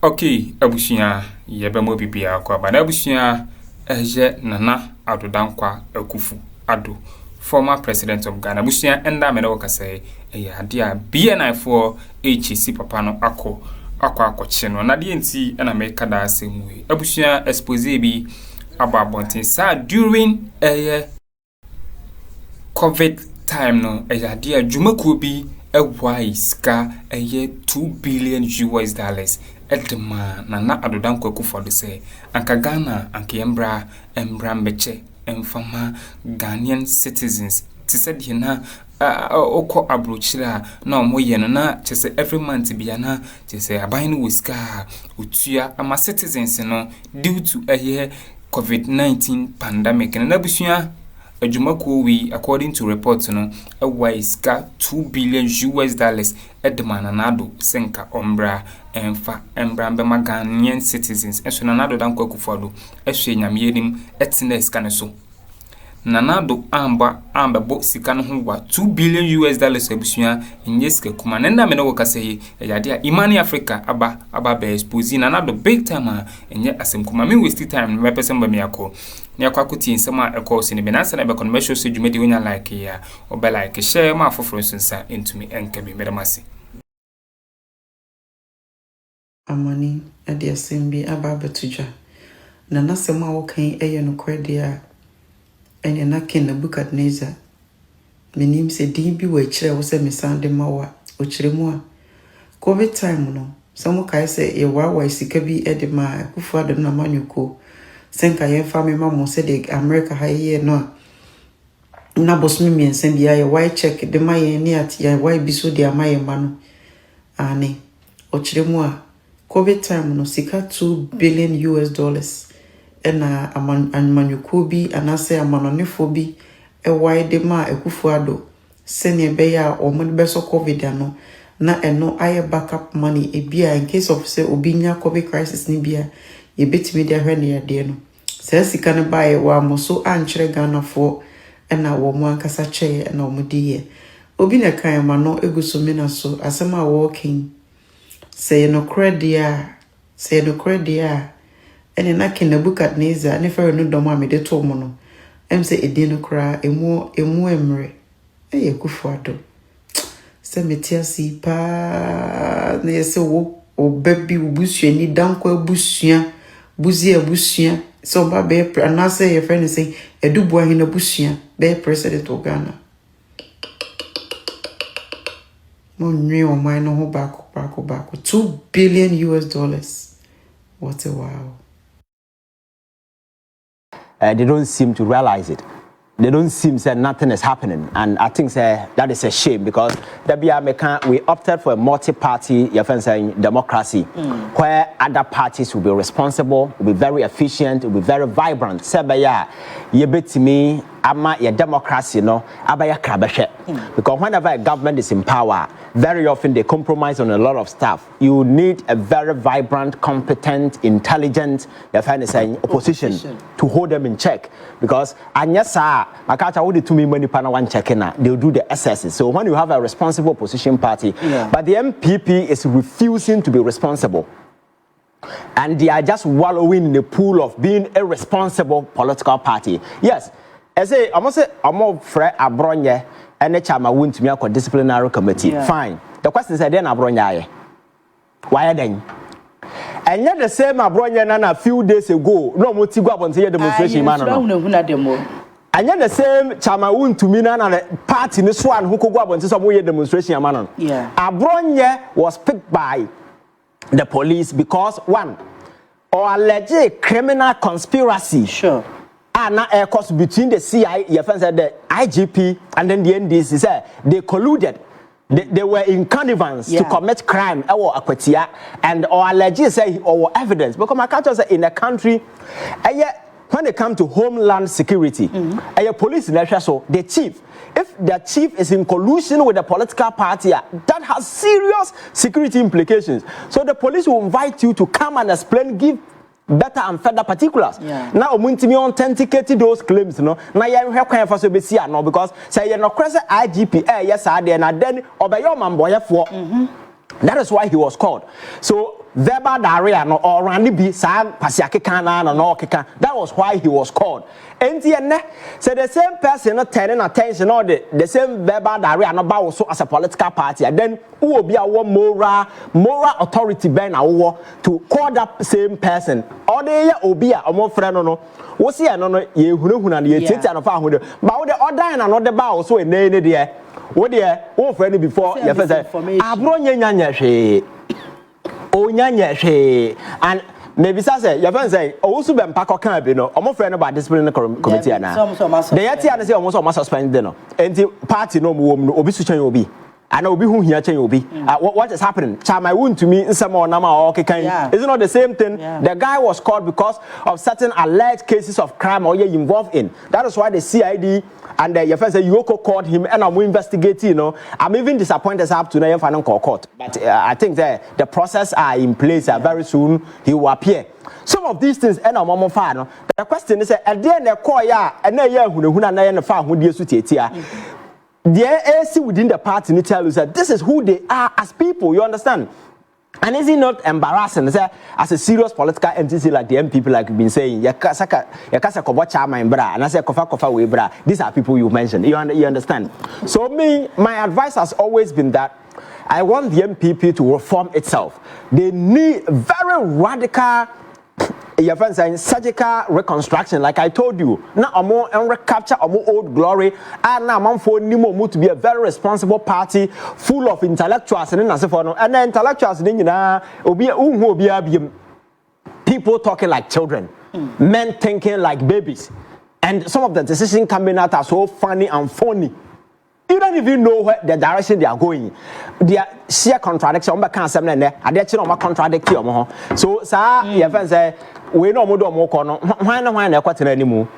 Okay, abusia yebemo bibia kwa bana abusia eje Nana Addo Akuffo Addo, former president of Ghana. Abusia enda me no kase ade a BNI for HC papa no akwache no na de enti na me kada asemu yi. Abusia expose bi ababontin sa during COVID time no ade a dwumakuo bi ska 2 billion US dollars edema Nana Addo Akuffo de say anka Ghana anka embra meche emfama Ghanaian citizens to said na oko abrochira na omoye no na chese every month biana chese aban wiska utua ama citizens no due to COVID-19 pandemic na busua adwumakuo wi according to reports no iska 2 billion US dollars edema Nana Addo senka ombra embra bema Ghanaian citizens enso Nana Addo Akuffo Addo ehwe nyamyenim etena iska ne so Nana Addo amba bo sika no ho wa 2 billion US dollars abusua enyeska kuma nenda me no wokase yade a imani Africa aba be expose Nana Addo big time enye asem kuma me waste time me person ba me akọ ne akwakuti nsema ekọ ne benansa na be convention so dwumedi wonya like ya obe like share ma afoforo nsa entumi enkabi medamase amani ade asembi aba betuja na nasema wokan no kwede ene na ken na Nebukadnezar menim se din bi wa kire wo se mesande mawa o kire mu a COVID time no samo kai se ye wa sika bi ede ma Akuffo Addo na manyuko senka ye fa me ma mo se de America ha ye no na bosmi miense bia ye wa check de ma ye ni at ye wa bi so de amaye ma no ani o kire mu a COVID time no sika 2 billion US dollars ena amanyuko bi anase amanonefo bi wide ma Akuffo Addo sene be ya omo be so COVID ano na eno aye backup money ebia in case of say obinya COVID crisis ni bia ye betimi de hwe ne ade no se sika ne bae wa mo so ankyere Ghana fo ena wo mo ankasa che na omo die obi na kan ma no eguso na so asema walking say no credit ene na ken Nebukadnezar ne fere no dom amede to mo no em se edin no kra emu emre Akuffo Addo se metiasi pa na yese wo obabi obusua ni danko abusua buzi abusua so ba be na say your friend say edubu ahin abusua be president of Ghana mo nwe o man no ho back 2 billion US dollars. What a wow. They don't seem to realize it. They don't seem that nothing is happening, and I think that is a shame because we opted for a multi-party democracy where other parties will be responsible, will be very efficient, will be very vibrant. Your democracy, because whenever a government is in power, very often they compromise on a lot of stuff. You need a very vibrant, competent, intelligent opposition to hold them in check. Because they'll do the excesses. So when you have a responsible opposition party, but the MPP is refusing to be responsible, and they are just wallowing in the pool of being a responsible political party. Yes, I say I'm more Fred Abronye and the Chama went to me a disciplinary committee. Fine. The question is then Abronye. Why then? And yet the same Abronye Nana a few days ago, no more to go up and say a demonstration. And yet the same Chama went to me Nana party in this one who could go up and say some way demonstration. Abronye was picked by the police because one or alleged criminal conspiracy. Sure. And now, course, between the CIA, the IGP, and then the NDC, said they colluded. They were in connivance to commit crime or akwatia, and or alleged say or evidence. Because my culture say in a country, when it comes to homeland security, police so the chief. If the chief is in collusion with the political party, that has serious security implications. So the police will invite you to come and explain, give better and further particulars. Now, Muntimi authenticated those claims, no. Now, you have kind of a no, because say you're not crazy IGP, yes, I did, and then obey your man boy for. That is why he was called. So verbal diarrhea no or rani bi sa pasiake na no keka. That was why he was called. And so the same person not turning attention or the same verbal diarrhea no ba so as a political party. And then who will be our moral authority ben to call that same person. Or they obi a omo friend no. Wo see no ye hunu na ye tete na fa hu de. But the other na no de ba also e ne there. Wo there wo friend before you first say abro nyanya hwe. O nyanya hwe. And maybe say your friend say also be mpako kan bi no omo friend about disciplinary committee na. The yeti and say omo suspend no. Enti party no mo no obi su chen obi. And obi hu hia chen obi. What is happening? Chama wound to me nsema onama o kekan. Is it not the same thing? The guy was caught because of certain alleged cases of crime or you involved in. That is why the CID and your friend say Yoko called him and I'm investigating, you know. I'm even disappointed up to now final court. But I think that the process are in place. Very soon he will appear. Some of these things and I'm fan. The question is at the end of call and then huna na fa hu die su tietia. The AC within the party need tell you that this is who they are as people, you understand? And is it not embarrassing as a serious political entity like the MPP, like you've been saying, yakasa kobo chama bra, and I say kofa we bra. These are people you mentioned. You understand? So my advice has always been that I want the MPP to reform itself. They need very radical. Your friend saying surgical reconstruction, like I told you. Now and recapture old glory. And now man for Nimo to be a very responsible party full of intellectuals and then intellectuals people talking like children, men thinking like babies, and some of the decisions coming out are so funny and phony. You don't even know where the direction they are going. They are sheer contradiction. I can't say that. I did not contradict you. So, sir, your friend say we no more do more kono. Why not quite anymore?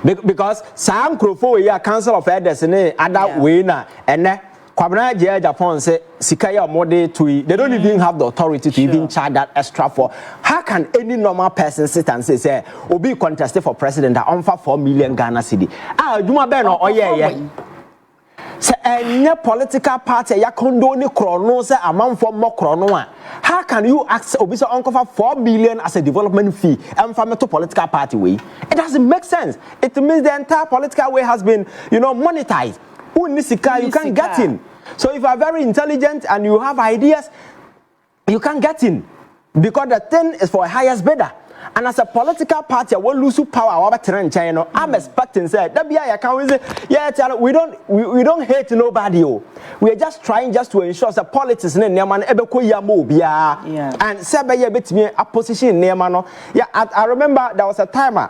Because some Akuffo here council of elders ne other way na and Kwabena Japan say Sikaya Mode to they don't even have the authority to even charge that extra for. How can any normal person sit and say Obi contested for president that offer 4 million Ghana cedi? Juma Beno oh yeah. Say any political party ya condone chrono say amount for more chrono. How can you ask Obi so uncover 4 million as a development fee and from a political party way? It doesn't make sense. It means the entire political way has been, monetized. You can't get in. So if you are very intelligent and you have ideas, you can't get in because the thing is for a highest bidder. And as a political party, we lose power over China. I'm expecting say that we don't hate nobody. We are just trying to ensure that politics and say opposition. I remember there was a timer.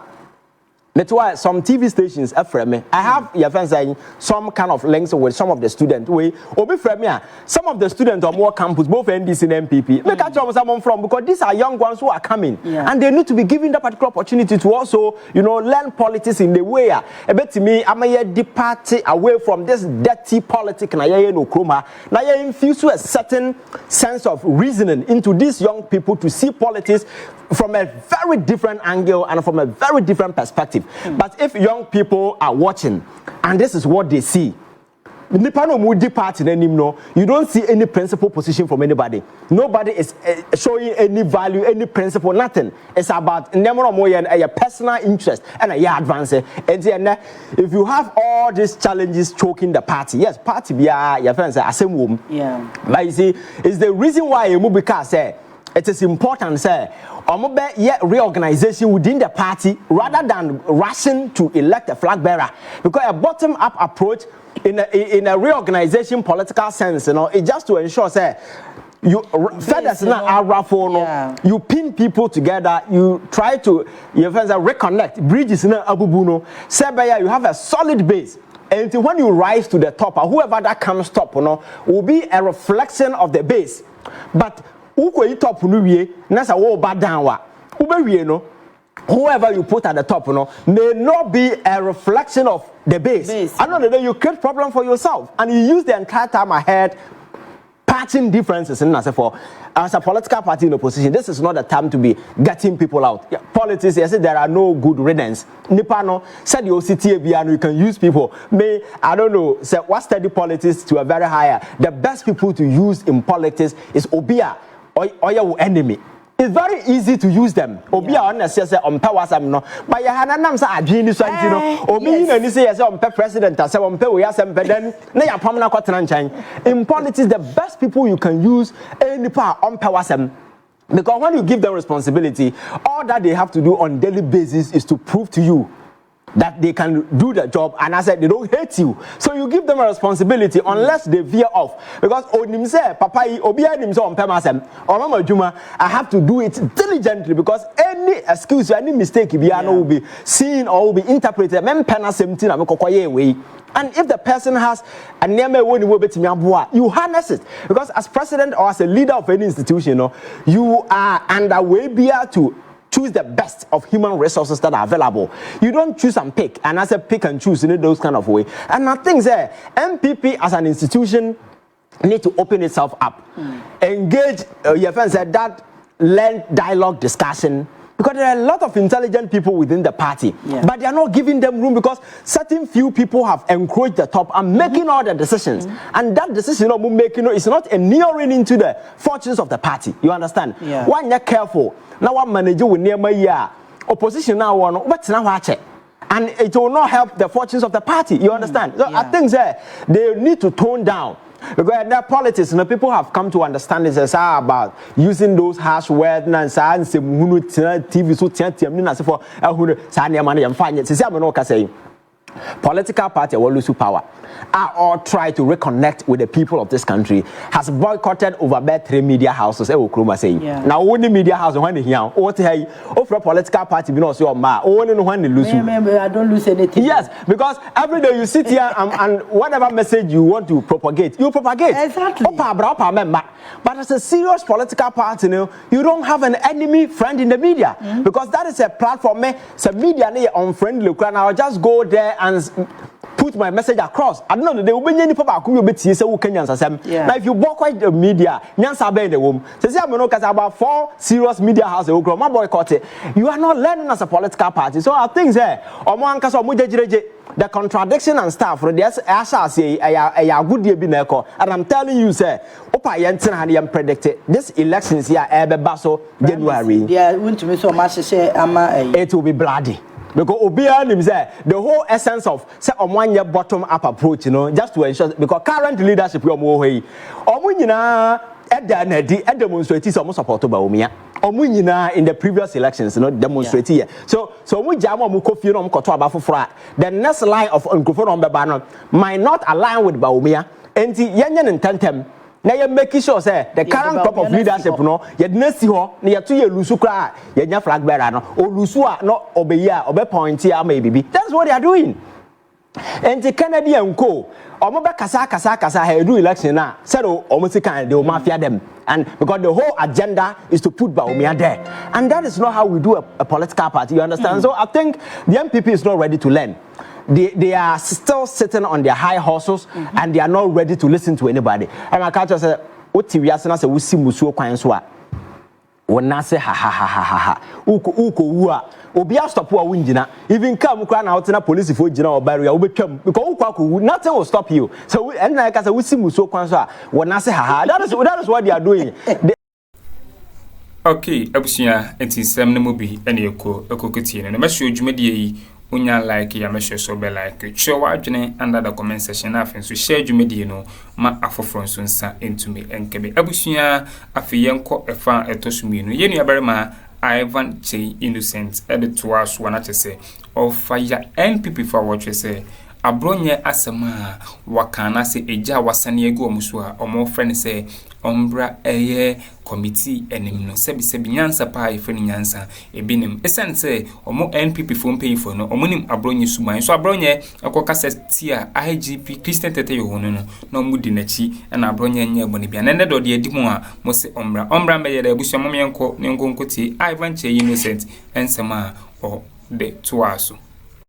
That's why some TV stations are from me. I have your friends saying some kind of links with some of the students. Some of the students on more campus, both NDC and MPP. Make sure someone from because these are young ones who are coming, and they need to be given that particular opportunity to also, learn politics in the way. A bit to me, I'm a depart away from this dirty politics. Na ya no Akroma. Na ya infuse a certain sense of reasoning into these young people to see politics from a very different angle and from a very different perspective. But if young people are watching and this is what they see, you don't see any principal position from anybody. Nobody is showing any value, any principle, nothing. It's about a personal interest and a advance. And if you have all these challenges choking the party, yes, party be your friends are same woman. Yeah. But you see, it's the reason why you move because it is important, say, reorganization within the party rather than rushing to elect a flag bearer. Because a bottom-up approach in a reorganization political sense, it's just to ensure, say, you pin people together, you try to reconnect bridges in Abubuno. Say, you have a solid base. And when you rise to the top, or whoever that comes top, will be a reflection of the base. But whoever you put at the top, may not be a reflection of the base. I know that you create problem for yourself, and you use the entire time ahead patching differences. As a political party in opposition, this is not the time to be getting people out. Politics, I said there are no good riddance. Nipano said you can use people. I don't know, say what study politics to a very higher. The best people to use in politics is Obia. or your enemy. It's very easy to use them. Obi honest say on pe wasam no. But you hananam sa adwini so anti no. Obi na ni say on pe president say on pe we asem pe then na ya pam na kwatena nchan. In politics, the best people you can use any power on pe wasam. Because when you give them responsibility, all that they have to do on daily basis is to prove to you that they can do the job, and I said they don't hate you. So you give them a responsibility unless they veer off. Because Onim say, Papa, Obia him so on Pemasem, or Mama Juma, I have to do it diligently because any excuse, any mistake will be seen or will be interpreted. And if the person has a name, you harness it. Because as president or as a leader of any institution, you are underway to choose the best of human resources that are available. You don't choose and pick, and as a pick and choose in those kind of way. And I think that MPP as an institution need to open itself up, engage. Your friend said that learn dialogue, discussion. Because there are a lot of intelligent people within the party, but they are not giving them room because certain few people have encroached the top and making all the decisions. And that decision of making is not inuring into the fortunes of the party. You understand? When you're careful, now one manager will near my year, opposition now one, what's now watch it? And it will not help the fortunes of the party. You understand? So I think that they need to tone down. Because in their politics, people have come to understand this about using those harsh words and TV so political party will lose power. Or try to reconnect with the people of this country has boycotted over about 3 media houses. Akroma saying now only media house when here. What hey, for political party be not so ma. Only when they lose. I don't lose anything. Yes, because every day you sit here and whatever message you want to propagate, you propagate. Exactly. But as a serious political party, you don't have an enemy friend in the media because that is a platform. It's a media unfriendly. I'll just go there and put my message across. I don't know, they will be any people who will be Kenyans. Now, if you boycott the media, Nyansa in the womb. Say, I'm not about 4 serious media houses who grow my boycott. You are not learning as a political party. So I think there, the contradiction and stuff for this Asha say a good year bineko. And I'm telling you, sir, Opa Yensen had predicted this elections here Basso January. Yeah, won't be so much say it will be bloody. Because Obianim say the whole essence of say on 1 year bottom up approach, just to ensure because current leadership we are more way. Omunyina at demonstrate is almost supported by Bawumia. Omunyina in the previous elections, demonstrate here. So we jam on Mukofi on Kotoba for the next line of Akuffo on Bebano might not align with Bawumia. And the Yanyan and Tentem. Now you're making sure say the current crop of leadership you didn't see her near 2 years lusu cry you flag bearer no or lusua no obeya obe point here maybe that's what they are doing. And the Canadian co omobe kasa do election now said almost kind they will mafia them and because the whole agenda is to put Bawumia there and that is not how we do a political party, you understand? So I think the MPP is not ready to learn. They are still sitting on their high horses and they are not ready to listen to anybody. And my culture said, "What TV asana se wusi musuo kwan so a." Wona se ha. Uko obi stop wa wunjina. Even come kra na hotena police fo jina obaria obetwam because ukwa nothing will stop you. So and like I said wusi musuo kwan so a wona se ha. That is what they are doing. Okay, abusia entinsem na mobi ene ekokoti ne ma show dwumade yi unya like ya meshe so be like share wadwene under the comment section afin so share dwumade no ma afoforo so nsa entumi enkebe abusia afiyenko efa etosuminu yenu abarema Ivan Che Innocent editor so wana chese of fire NPP for what say abronye asema wakana se eja wasane egu omuso a omo friend say ombra eye committee enim no sebi nyansa pa e friend nyansa ebinim esen say omo NPP for pay for no omonim abronye suman so abronye akoka se tia IGP Christian Tete yohono no na omudi nachi na abronye nya eboni bia nene do de edimu a mo se ombra meye da ebusu momenko nkonkoti Ivan Che Innocent ensema o de toaso.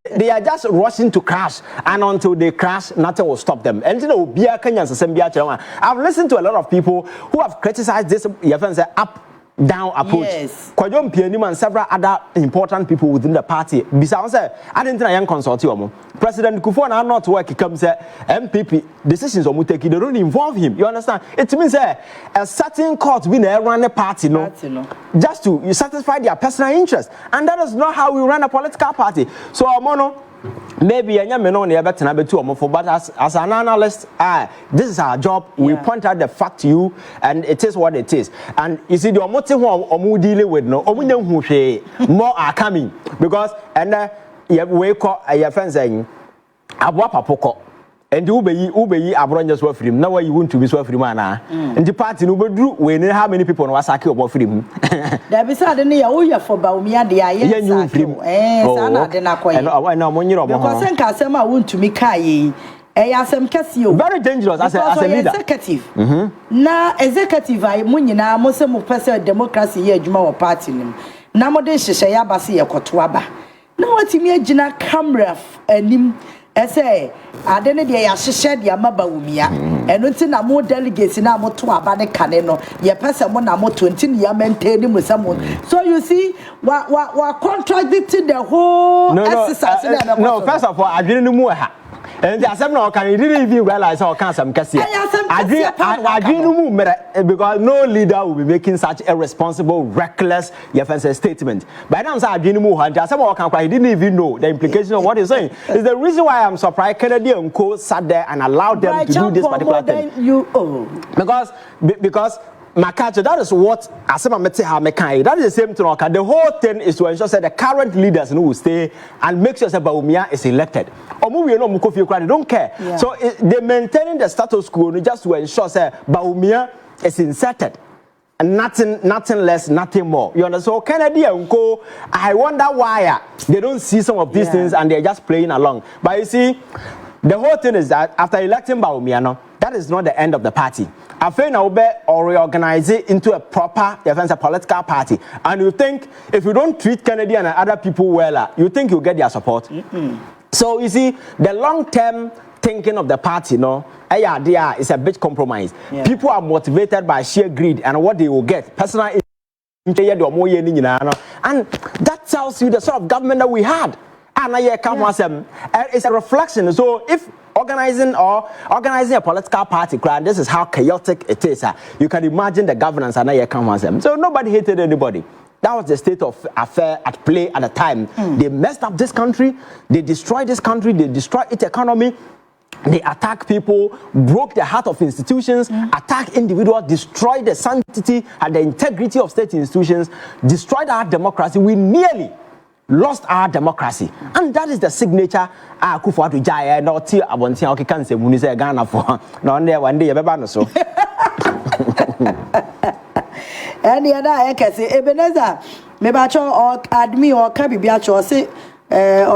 They are just rushing to crash, and until they crash, nothing will stop them. And I've listened to a lot of people who have criticized this up down approach. Yes. Kwadwo Mpianim and several other important people within the party. Bisa say, I didn't think I can consult you. President Akuffo now not work. He comes say MPP decisions omu take. They don't involve him. You understand? It means a certain court will run a party, no, just to satisfy their personal interest, and that is not how we run a political party. So mono. Maybe I may know better than but as an analyst, this is our job. We point out the fact to you, and it is what it is. And you see, the motive who dealing with no, more are coming because and we call your friends saying, "Abwa poko." And you be abroad just work for him. Now you want to be so free man. And the party no be do we know how many people know sake about freedom. There be sad ni ya uya for Bawumia de aye. Sana de na koye. And no money robo. Because senka asema want to me kai. Asem kesi o. Very dangerous as a leader. Executive. Na executive ay mo nyina mo se mo pese democracy ye adwuma wo party nim. Na mo de hyehyɛ ya base ye koto aba. Na watimi agina camera anim ese ade ne de ya hyehyɛ de ama Bawumia. Eno nti na mo delegates na mo to aba ne kane no ye pese mo na mo 20 ne ya maintain mo samo. So you see wa contradicting the whole exercise. No, first of all, adwene no mu ha. And the assembly didn't even realize how cancer I because no leader will be making such a irresponsible, reckless statement. By now, I didn't even know the implication of what he's saying. It's the reason why I'm surprised Kennedy and Co sat there and allowed them to do this particular thing. Because Makacho, that is what Asema Mete Hamekai. That is the same thing. The whole thing is to ensure that the current leaders will stay and make sure that Bawumia is elected. They don't care. Yeah. So they're maintaining the status quo just to ensure that Bawumia is inserted. And nothing less, nothing more. You understand? So Kennedy and Co, I wonder why they don't see some of these things and they're just playing along. But you see, the whole thing is that after electing Bawumia, no, that is not the end of the party. I feel now or reorganize it into a proper political party. And you think if you don't treat Kennedy and other people well, you think you'll get their support. So you see, the long-term thinking of the party, is a bit compromised. Yeah. People are motivated by sheer greed and what they will get. Personal, and that tells you the sort of government that we had. And it's a reflection. So if organizing a political party, this is how chaotic it is. You can imagine the governance and so nobody hated anybody. That was the state of affair at play at the time. They messed up this country, they destroyed this country, they destroyed its economy. They attack people, broke the heart of institutions, attack individuals, destroyed the sanctity and the integrity of state institutions, destroyed our democracy. We nearly lost our democracy, and that is the signature. Akuffo to Jaya, no tea abontia. Okay, can't say Munise Ghana for no one day. Ever so. And the other, I can say Ebenezer, maybe or admin or Kabibiacho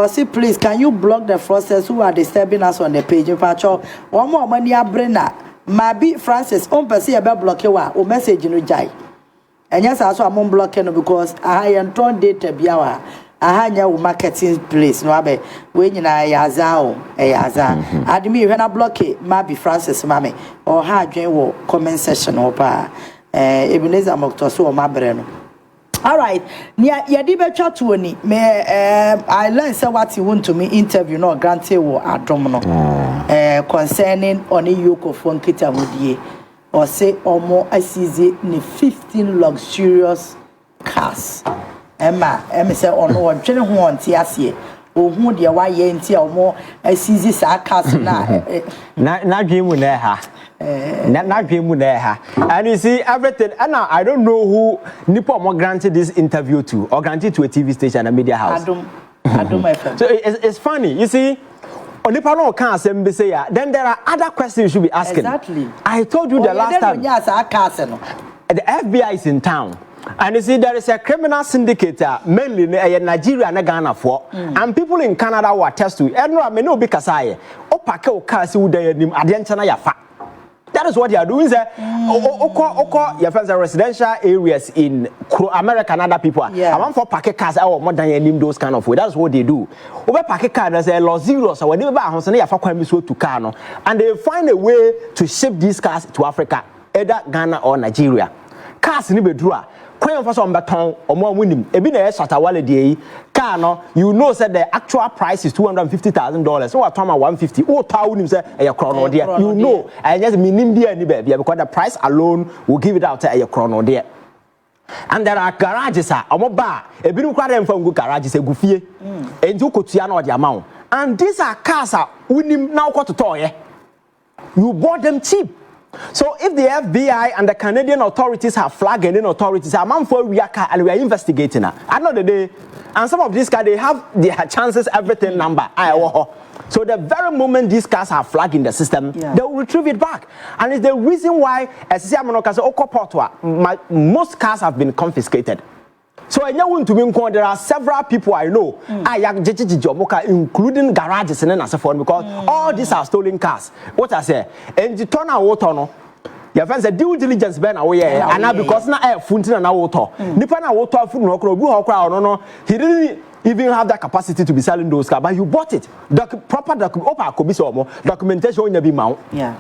say please, can you block the fraudsters who are disturbing us on the page? One more money a brainer. Maybe Francis on per se about block you or message in Jai. And yes, also I'm on blocking because I am torn data biawa. Ahanya marketing place no abe when you na yazao admi when I block it maybe Francis mame or ha dwen wo comment section opa Ebenezer Mokto so o mabre no. All right, nia yedi betwa to ni me I learned say what you want to me interview no grante wo adom no concerning oni yoko phone kita modie or say omo asize ni 15 luxurious cars. Emma say on no twene ho onte ase ohun de wa ye nti omo asizi sa cars na dream na ha na dream na ha. And you see everything, and now I don't know who nipo mo granted this interview to or granted to a TV station, a media house. Addo my friend. So it's funny, you see. Onipa no can say say then there are other questions you should be asking. Exactly. I told you the last time. The FBI is in town. And you see, there is a criminal syndicate, mainly in Nigeria and Ghana for, and people in Canada will attest to it. And no, I may not be Kasaye. Opake Okasi would Adiantana Yafa. That is what they are doing. Your friends are residential areas in America and other people. I want for packet cars or more than name those kind of way. That's what they do. Over packet cars, there's a lot zero. So whenever to Kano, and they find a way to ship these cars to Africa, either Ghana or Nigeria. cars ni bedru a kwan for some beton omo amunim ebi na Shatta-Wale dey car no you know say the actual price is $250,000 so what time 150 oh tawunim say e krono there you know and just minim there ni be because the price alone will give it out e krono there. And there are garages omo ba ebi kwa dem from go garages egufie enti ukotua na odi amount and these are cars unim na ukototo ye you bought them cheap. So if the FBI and the Canadian authorities have flagged Indian authorities, I'm on for we are and we are investigating her. At the end of the day, and some of these cars they have their chances everything number. So the very moment these cars are flagged in the system, they will retrieve it back. And it's the reason why most cars have been confiscated. So there are several people I know, including garages and so on, because all these are stolen cars. What I say, and the turn out your friends say due diligence ben away and now because na air funtin na water. Nipa na water food no no. He didn't even have that capacity to be selling those cars, but you bought it. Proper documentation on be mount. Yeah.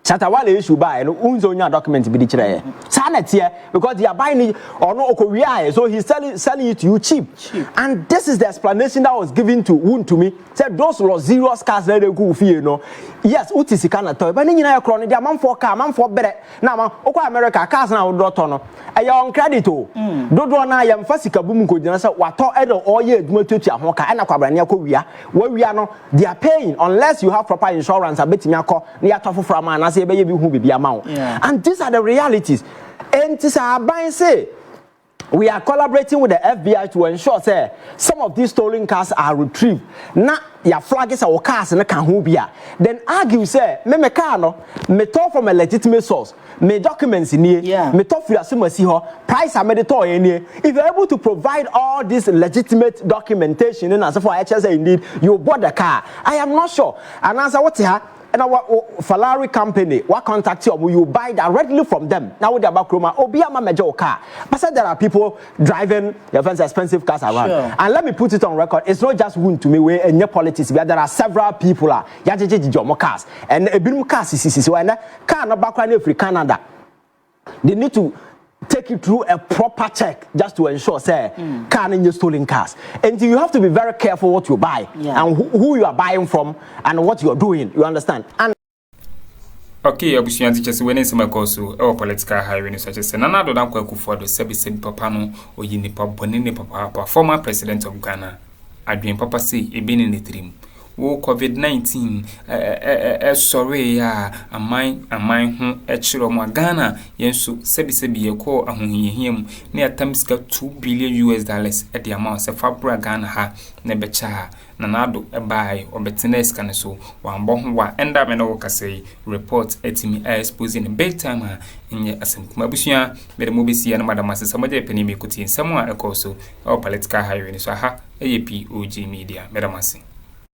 Shatta-Wale issue buy no unzonya document be the sanet here because they are buying it or no okoria so he's selling it to you cheap. And this is the explanation that was given to me. Said those luxurious cars that they go for you know. Yes, utisi kana toy but nyina yakro no man for car man for better. Now okwa America cars na wodoto no e on credit o. Dodo na yam fasika bum ko gina say wato edo oye aduma tutu ahoka e na kwabrane akowia wawia no they are paying unless you have proper insurance abetimi akọ na yatofo from na say be hu bibi amount. And these are the realities. And this are buying say we are collaborating with the FBI to ensure say some of these stolen cars are retrieved. Now your flag is our cars and can who be then argue say me car no me talk from a legitimate source me documents in here me talk for your see her price I made it all in here. If you're able to provide all this legitimate documentation and as for HSA indeed you bought the car, I am not sure. And answer what's here. And our Ferrari company, what contact you, you buy directly from them. Now with the Akroma, Obiama major car. But said there are people driving your friends expensive cars around. And let me put it on record. It's not just one to me where in your politics, but there are several people yajeje cars. And a bit cars is when car no background free Canada. They need to take it through a proper check just to ensure say car in your stolen cars. And you have to be very careful what you buy and who you are buying from and what you are doing. You understand? And okay, abusuanti chese wene sema koso e political highway such as Nana Addo Akuffo do sebi papa no oyi nipa bone ne papa former president of Ghana adwen papa say ebe ne trim wo COVID-19 sorry ya amai ho chiro mo Ghana yenso sebi ye ko ahohiehiem na atam sika $2 billion at the amount se fabra Ghana ha na becha Nana Addo buy obetena sika ne so wambo ho wa enda me no kase report etimi exposing big time ha nye asem kuma busua be mo besi ya na madam asesa mo je pani me kuti nsemo a ekoso o political highway so ha POG Media madam asem